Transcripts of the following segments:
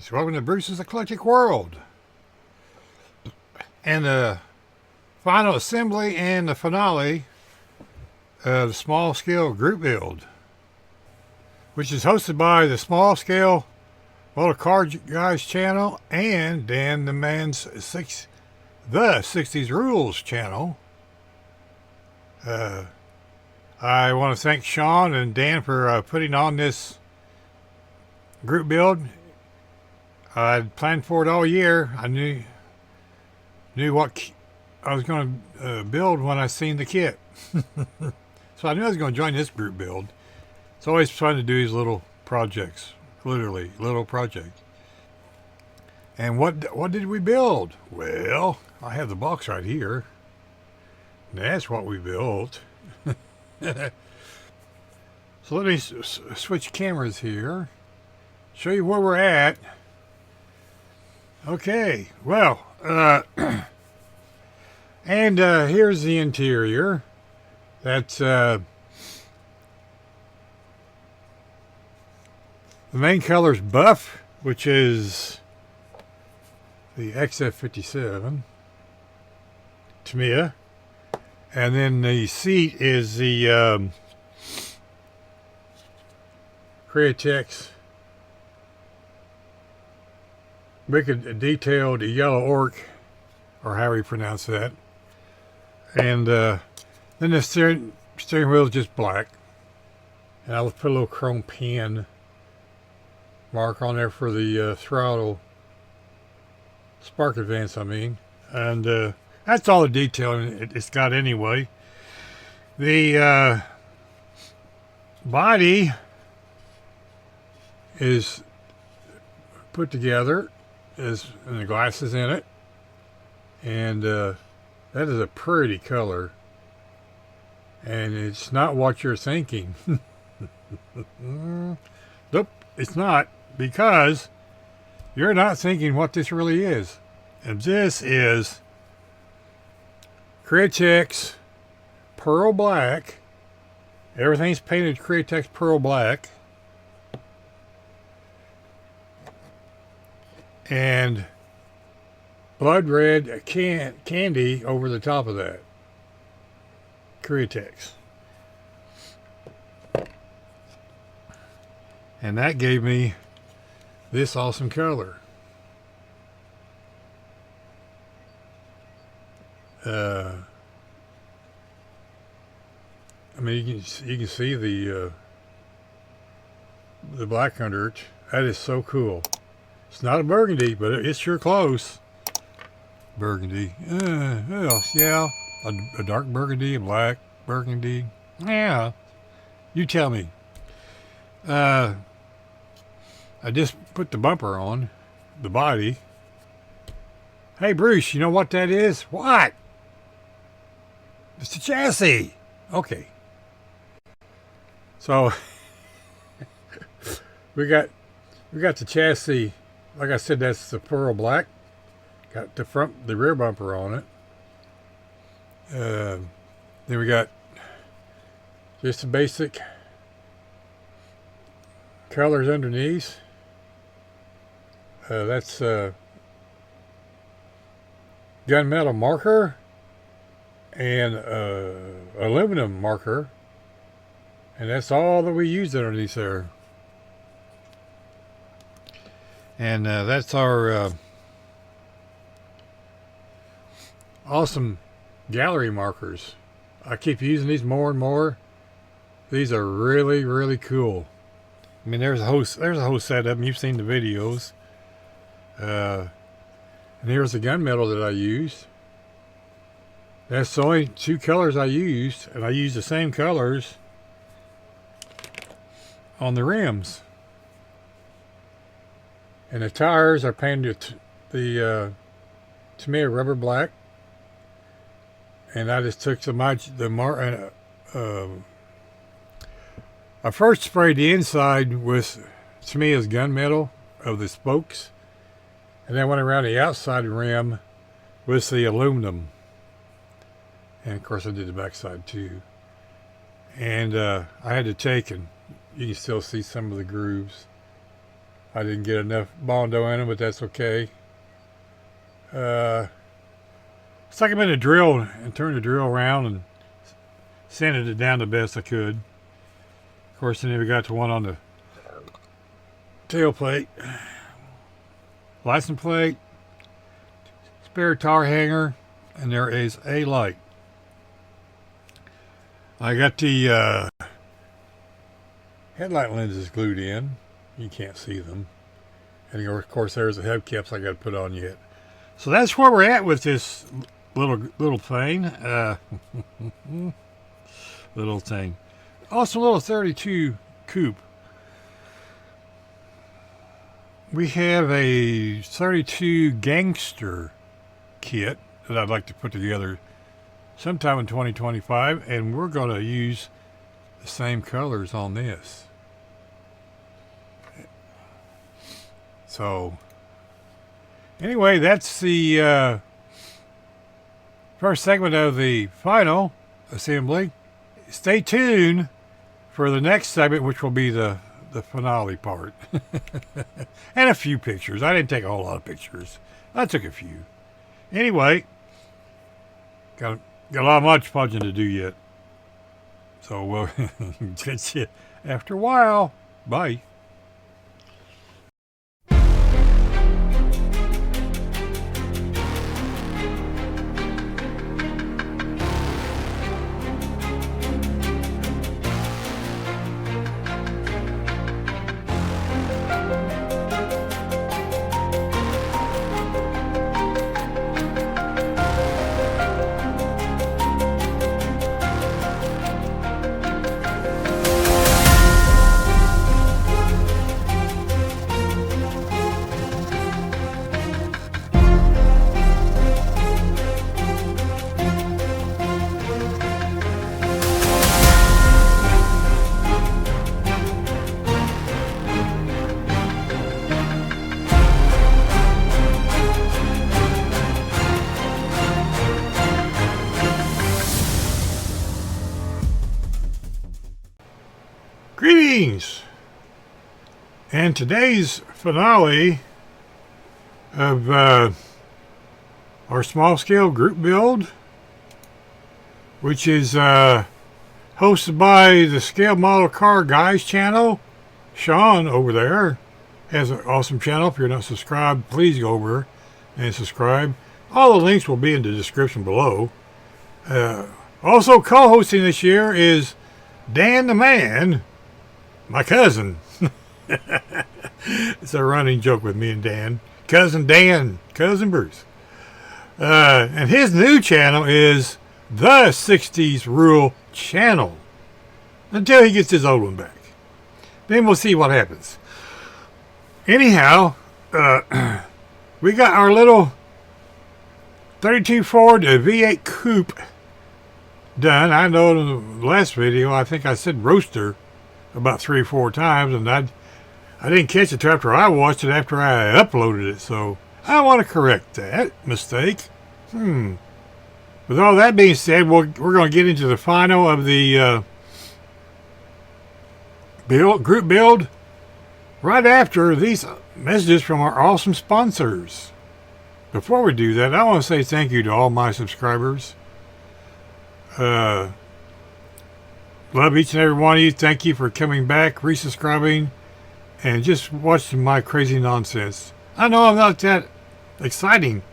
Greetings. Welcome to Bruce's Eclectic World. And the final assembly and the finale of the small scale group build, which is hosted by the Small Scale Motor Car Guys channel and Dan the Man's the 60s Rules channel. I want to thank Shawn and Dan for putting on this group build. I'd planned for it all year. I knew what I was going to build when I seen the kit. So I knew I was going to join this group build. It's always fun to do these little projects, literally little projects. And what did we build? Well, I have the box right here. That's what we built. So let me switch cameras here. Show you where we're at. Okay, well, and here's the interior. That's the main color's buff, which is the XF57 Tamiya, and then the seat is the Createx Wicked Detailed Yellow Orc, or how we pronounce that. And then the steering wheel is just black. And I'll put a little chrome pin mark on there for the throttle spark advance, I mean. And that's all the detailing it's got anyway. The body is put together, and the glasses in it, and that is a pretty color, and it's not what you're thinking. Nope, it's not, because you're not thinking what this really is. And this is Createx Pearl Black. Everything's painted Createx Pearl Black. And blood red candy over the top of that. Createx. And that gave me this awesome color. I mean, you can see the black under it. That is so cool. It's not a burgundy, but it's sure close. Burgundy. Well, yeah. A dark burgundy, a black burgundy. Yeah. You tell me. I just put the bumper on. The body. Hey, Bruce, you know what that is? What? It's the chassis. Okay. So, we got the chassis. Like I said, that's the pearl black. Got the rear bumper on it. Then we got just the basic colors underneath. That's gunmetal marker and aluminum marker. And that's all that we used underneath there. And that's our awesome Gaahleri markers. I keep using these more and more. These are really, really cool. I mean, there's a whole set of them. You've seen the videos. And here's the gunmetal that I used. That's the only two colors I used, and I used the same colors on the rims. And the tires are painted the Tamiya rubber black. And I just took I first sprayed the inside with Tamiya's gunmetal of the spokes. And then went around the outside rim with the aluminum. And of course I did the backside too. And I had to take, and you can still see some of the grooves I didn't get enough Bondo in them, but that's okay. Stuck them in a drill and turned the drill around and sanded it down the best I could. Of course, then we got the one on the tailplate, license plate, spare tire hanger, and there is a light. I got the headlight lenses glued in. You can't see them. And of course, there's the hubcaps I got to put on yet. So that's where we're at with this little thing. Little thing. Also, a little 32 coupe. We have a 32 gangster kit that I'd like to put together sometime in 2025, and we're going to use the same colors on this. So, anyway, that's the first segment of the final assembly. Stay tuned for the next segment, which will be the finale part. And a few pictures. I didn't take a whole lot of pictures. I took a few. Anyway, got a lot of much punching to do yet. So we'll catch you after a while. Bye. Greetings! And today's finale of our small scale group build, which is hosted by the Scale Model Car Guys channel. Shawn over there has an awesome channel. If you're not subscribed, please go over and subscribe. All the links will be in the description below. Also co-hosting this year is Dan the Man, my cousin. It's a running joke with me and Dan. Cousin Dan, Cousin Bruce. And his new channel is the 60s Rule Channel. Until he gets his old one back. Then we'll see what happens. Anyhow, we got our little 32 Ford V8 Coupe done. I know in the last video, I think I said roaster about 3 or 4 times, and I didn't catch it after I watched it after I uploaded it, so I want to correct that mistake. With all that being said, we're going to get into the final of the group build right after these messages from our awesome sponsors. Before we do that, I want to say thank you to all my subscribers. Love each and every one of you. Thank you for coming back, resubscribing, and just watching my crazy nonsense. I know I'm not that exciting,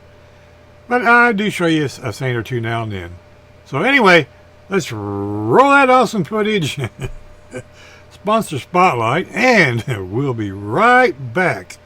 but I do show you a thing or two now and then. So anyway, let's roll that awesome footage. Sponsor Spotlight, and we'll be right back.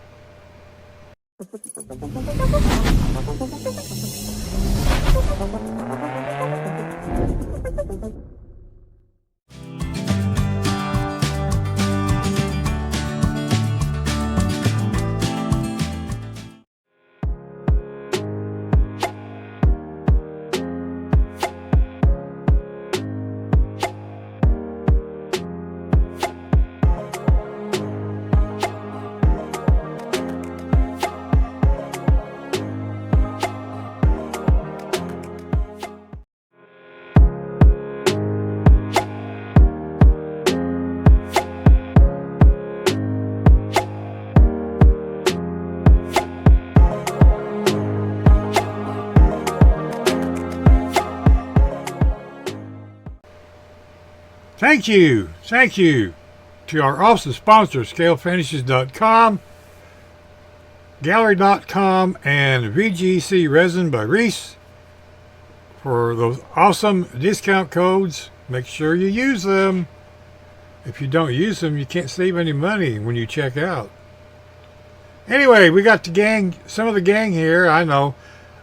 Thank you to our awesome sponsors, ScaleFinishes.com, Gaahleri.com, and VGC Resin by Reese for those awesome discount codes. Make sure you use them. If you don't use them, you can't save any money when you check out. Anyway, we got the gang, some of the gang here. I know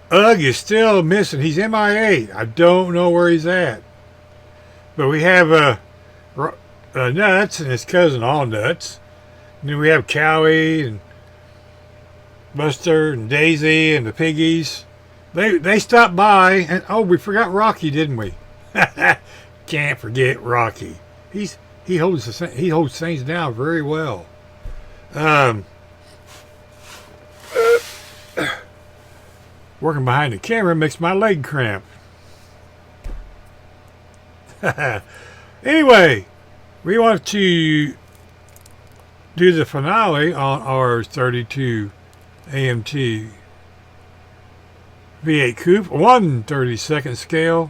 Ugg is still missing. He's MIA. I don't know where he's at. But we have Nuts and his cousin All Nuts. And then we have Cowie and Buster and Daisy and the Piggies. They stopped by, and oh, we forgot Rocky, didn't we? Can't forget Rocky. He holds things down very well. Working behind the camera makes my leg cramp. Anyway, we want to do the finale on our 32 AMT V8 Coupe, 1/32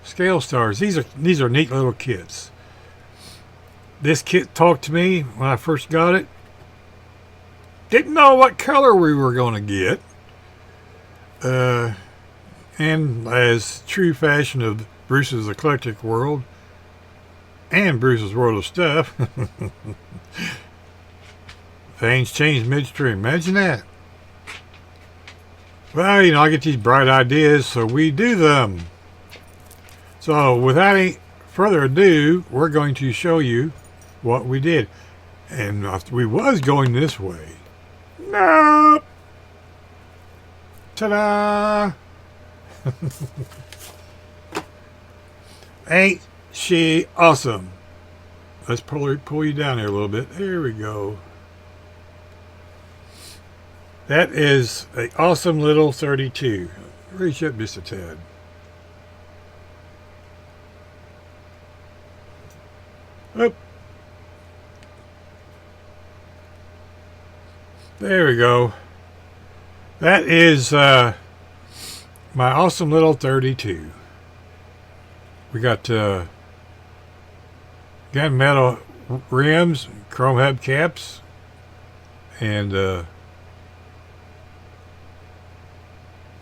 scale stars. These are neat little kits. This kit talked to me when I first got it. Didn't know what color we were going to get. And as true fashion of Bruce's eclectic world and Bruce's world of stuff, things change midstream. Imagine that. Well, I get these bright ideas, so we do them. So without any further ado, we're going to show you what we did. And we was going this way. Nope. Ta-da! Ain't she awesome? Let's pull you down here a little bit. There we go. That is an awesome little 32. Reach up just a tad. Oop. There we go. That is my awesome little 32. We got gunmetal rims, chrome hubcaps, and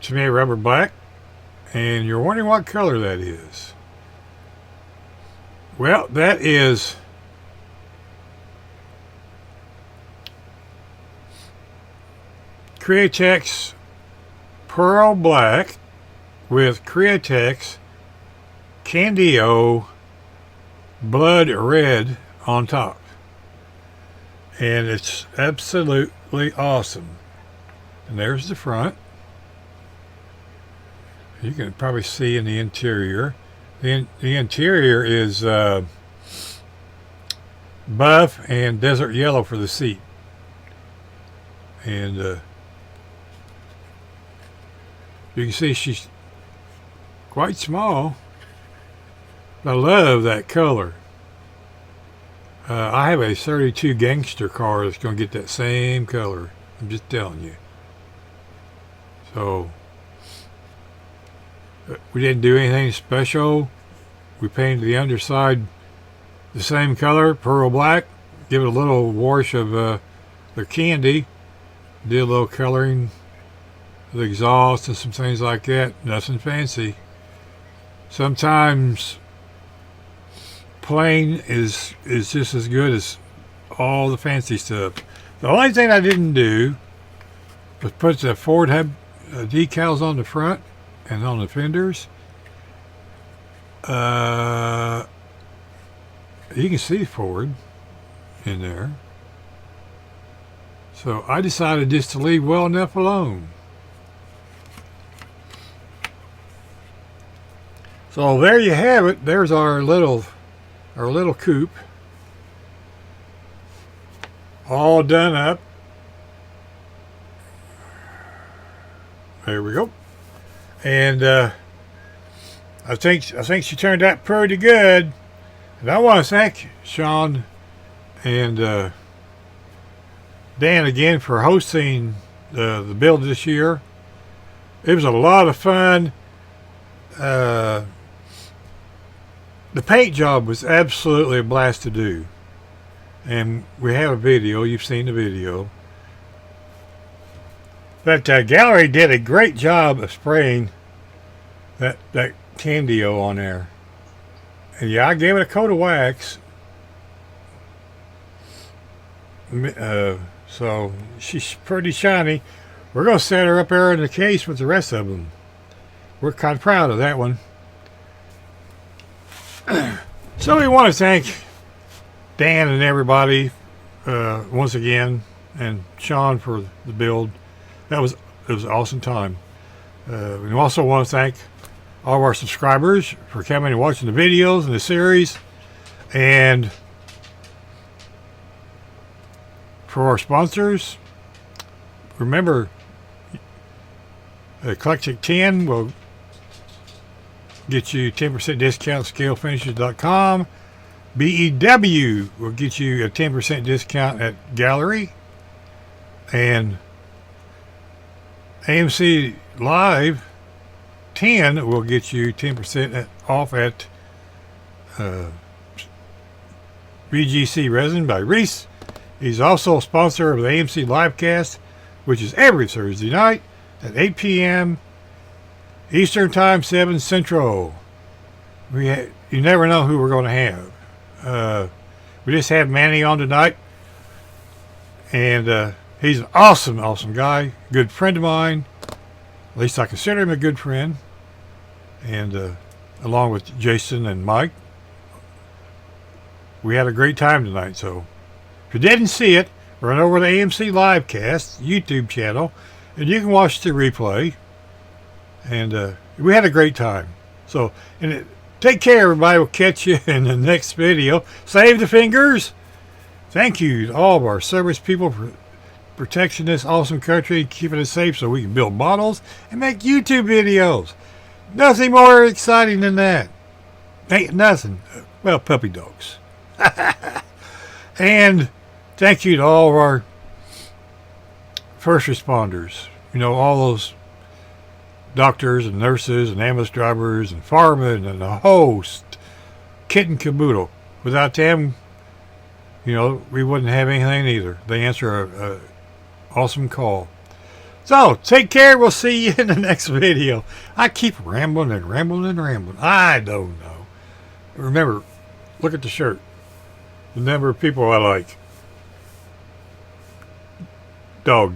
tomato rubber black. And you're wondering what color that is. Well, that is Createx Pearl Black with Createx Candio Blood Red on top. And it's absolutely awesome. And there's the front. You can probably see in the interior. The interior is buff and desert yellow for the seat. And you can see she's quite small. I love that color. I have a 32 gangster car that's going to get that same color. I'm just telling you. So we didn't do anything special. We painted the underside the same color, pearl black. Give it a little wash of the candy. Did a little coloring, the exhaust and some things like that. Nothing fancy. Sometimes plain is just as good as all the fancy stuff. The only thing I didn't do was put the Ford Hub decals on the front and on the fenders. You can see Ford in there. So I decided just to leave well enough alone. So there you have it. There's our little coupe. All done up. There we go. And I think she turned out pretty good. And I want to thank Shawn and Dan again for hosting the build this year. It was a lot of fun. The paint job was absolutely a blast to do. And we have a video. You've seen the video. But Gaahleri did a great job of spraying that Candio on there. And yeah, I gave it a coat of wax. So she's pretty shiny. We're going to set her up there in the case with the rest of them. We're kind of proud of that one. So we want to thank Dan and everybody once again, and Shawn for the build. It was an awesome time. We also want to thank all of our subscribers for coming and watching the videos and the series, and for our sponsors. Remember, Eclectic 10 will get you 10% discount at scalefinishes.com. BEW will get you a 10% discount at Gaahleri. And AMC Live 10 will get you 10% off at VGC Resin by Reese. He's also a sponsor of the AMC Livecast, which is every Thursday night at 8 p.m. Eastern Time, 7 Central. You never know who we're going to have. We just had Manny on tonight, and he's an awesome, awesome guy. Good friend of mine. At least I consider him a good friend. And along with Jason and Mike, we had a great time tonight. So if you didn't see it, run over to AMC Livecast YouTube channel, and you can watch the replay. And we had a great time. So, take care, everybody. We'll catch you in the next video. Save the fingers. Thank you to all of our service people for protecting this awesome country, keeping it safe so we can build models and make YouTube videos. Nothing more exciting than that. Ain't nothing. Well, puppy dogs. And thank you to all of our first responders. You know, all those doctors and nurses and ambulance drivers and firemen and the host, kit and caboodle. Without them, you know, we wouldn't have anything either. They answer a awesome call. So, take care. We'll see you in the next video. I keep rambling and rambling and rambling. I don't know. Remember, look at the shirt. The number of people I like. Dog.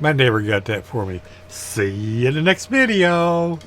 My neighbor got that for me. See you in the next video.